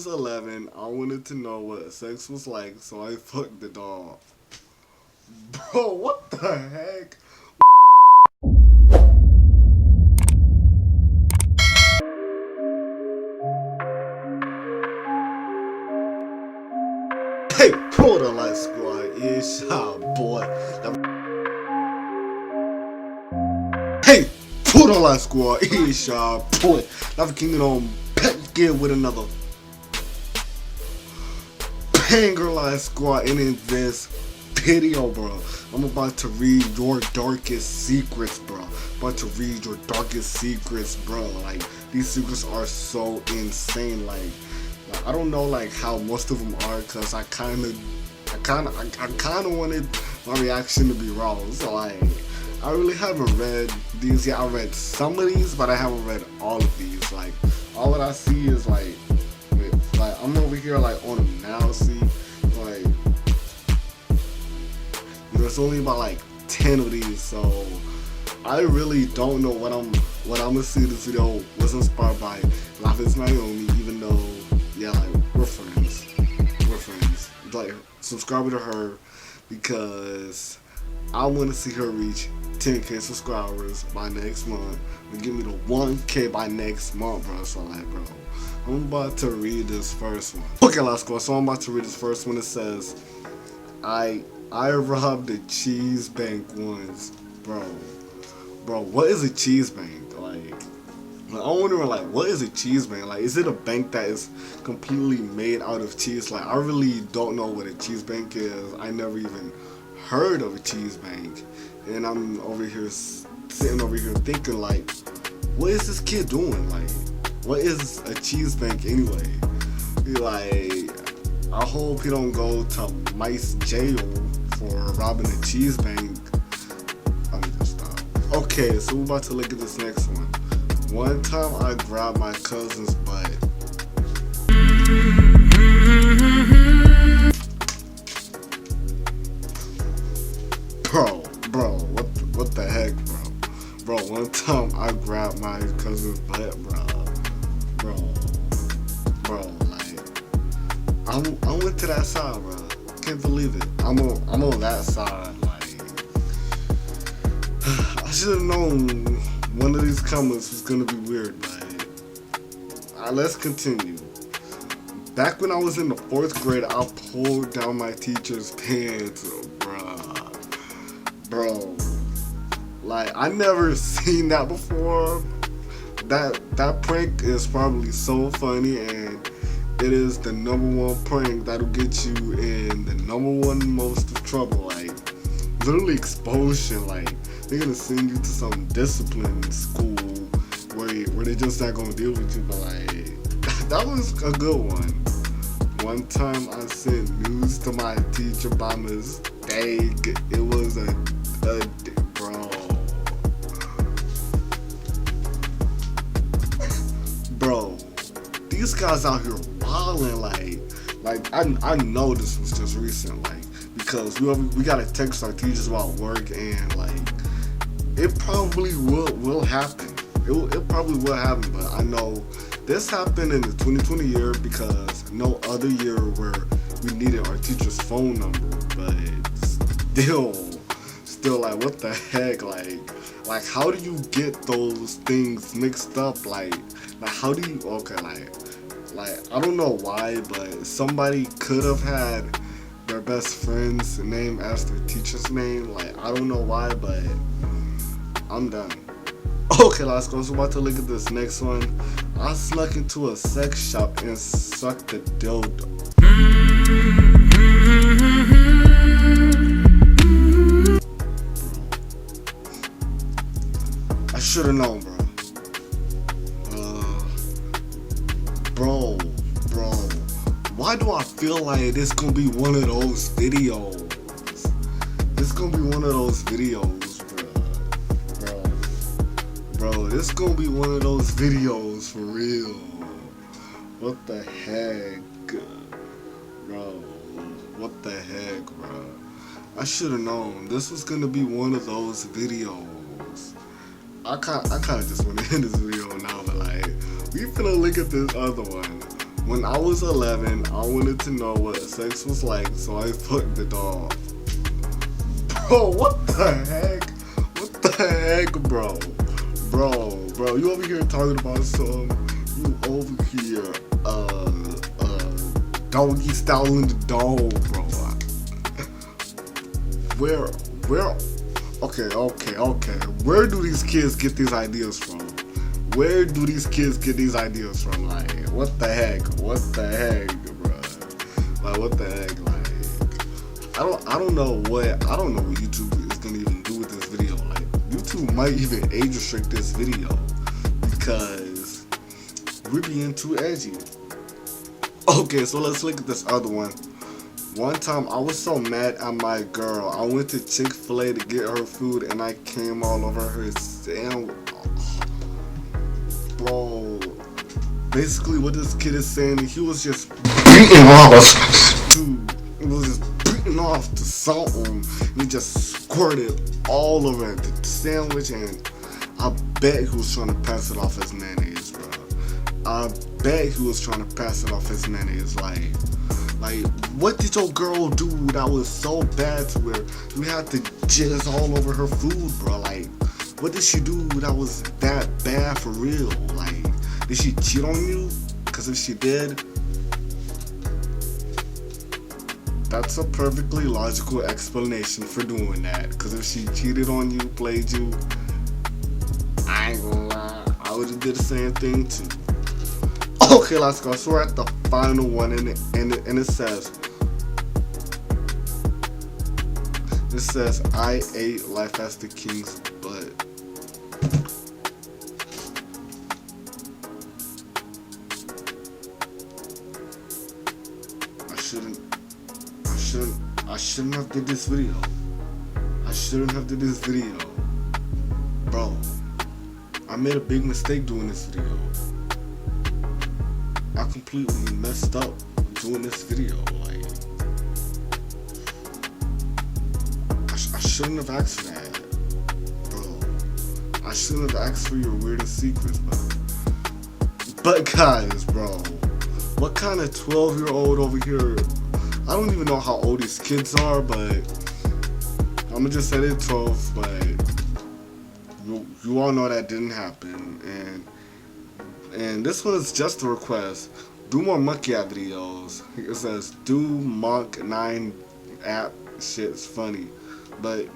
was 11, I wanted to know what sex was like, so I fucked the dog. Bro, what the heck? Hey, Proto Light Squad, it's your boy. Hey, Proto Light Squad, it's your boy. Lava Kingdom back again with another Banger Light Squad. And in this video, bro, I'm about to read your darkest secrets, bro. About to read your darkest secrets, bro. Like, these secrets are so insane. Like I don't know like how most of them are, cause I kind of wanted my reaction to be wrong. So like, I really haven't read these yet. I read some of these, but I haven't read all of these. Like, all that I see is like I'm over here like on them now. See, like, there's only about like 10 of these, so I really don't know what I'm gonna see. This video was inspired by Lafis Naomi, even though, yeah, like, we're friends. Like, subscribe to her because I want to see her reach 10K subscribers by next month and give me the 1K by next month, bro. So like, bro, I'm about to read this first one. Okay, let's go. So I'm about to read this first one. It says, I robbed the cheese bank once, bro. Bro, what is a cheese bank? Like, I'm wondering, like, what is a cheese bank? Like, is it a bank that is completely made out of cheese? Like, I really don't know what a cheese bank is. I never even heard of a cheese bank. And I'm over here, sitting over here thinking, like, what is this kid doing? Like, what is a cheese bank anyway? Like, I hope he don't go to mice jail for robbing a cheese bank. Let me just stop. Okay, so we're about to look at this next one. One time I grabbed my cousin's butt. Bro, what the heck, bro? Bro, one time I grabbed my cousin's butt, bro, like, I went to that side, bro. Can't believe it. I'm on that side, like, I should have known one of these comments was gonna be weird, but let's continue. Back when I was in the 4th grade, I pulled down my teacher's pants, bro. Like, I never seen that before. That prank is probably so funny, and it is the #1 prank that'll get you in the #1 most of trouble. Like, literally expulsion. Like, they're gonna send you to some discipline school where they just not gonna deal with you. But like, that was a good one. One time I sent news to my teacher by mistake. It was a bro. These guys out here wilding. Like I know this was just recent. Like, because we gotta text our teachers about work, and like, it probably will happen. It probably will happen, but I know this happened in the 2020 year because no other year where we needed our teacher's phone number. But still, like, what the heck? Like, how do you get those things mixed up? Like how do you? Okay, like I don't know why, but somebody could have had their best friend's name as their teacher's name. Like, I don't know why, but I'm done. Okay, let's go. So, about to look at this next one. I snuck into a sex shop and sucked a dildo. I should have known, bro. Bro. Why do I feel like this gonna be one of those videos? This gonna be one of those videos, bro. This gonna be one of those videos for real. What the heck, bro? What the heck, bro? I should have known this was gonna be one of those videos. I kind of just want to end this video now, but like, we finna look at this other one. When I was 11, I wanted to know what sex was like, so I fucked the dog. Bro, what the heck? What the heck, bro? Bro, you over here talking about some, you over here, doggy styling the dog, bro. Where, okay. Where do these kids get these ideas from? Where do these kids get these ideas from? Like, what the heck, bro? Like, what the heck, like, I don't know what YouTube is gonna even do with this video. Like, YouTube might even age restrict this video because we're being too edgy. Okay, so let's look at this other one. One time I was so mad at my girl. I went to Chick-fil-A to get her food and I came all over her sandwich. Bro, basically what this kid is saying, he was just beating off. Dude, he was just beating off to something. He just squirted all over the sandwich, and I bet he was trying to pass it off as mayonnaise, bro. I bet he was trying to pass it off as mayonnaise. Like, what did your girl do that was so bad to where you had to jizz all over her food, bro? Like, what did she do that was that bad for real? Like, did she cheat on you? Because if she did, that's a perfectly logical explanation for doing that. Because if she cheated on you, played you, I ain't gonna lie, I would have did the same thing too. Okay, let's go. So we're at the final one, and it says, I ate life as the king's butt. I shouldn't have did this video. Bro, I made a big mistake doing this video. I completely messed up doing this video. Like, I shouldn't have asked for that, bro. I shouldn't have asked for your weirdest secrets, bro. But guys, bro, what kind of 12-year-old over here? I don't even know how old these kids are, but I'ma just say they're 12. But you all know that didn't happen, and this one is just a request. Do more monkey app videos. It says do Monk 9 app shit's funny, but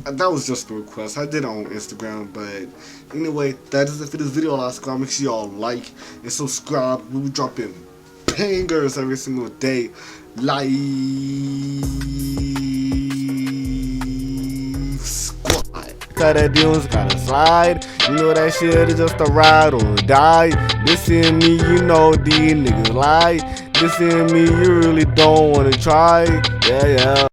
that was just a request. I did it on Instagram, but anyway, that is it for this video. Make sure y'all like and subscribe. We be dropping bangers every single day. Live squad. Cut that deals, gotta slide. You know that shit is just a ride or die. This in me, you know these niggas lie. This in me, you really don't wanna try. Yeah.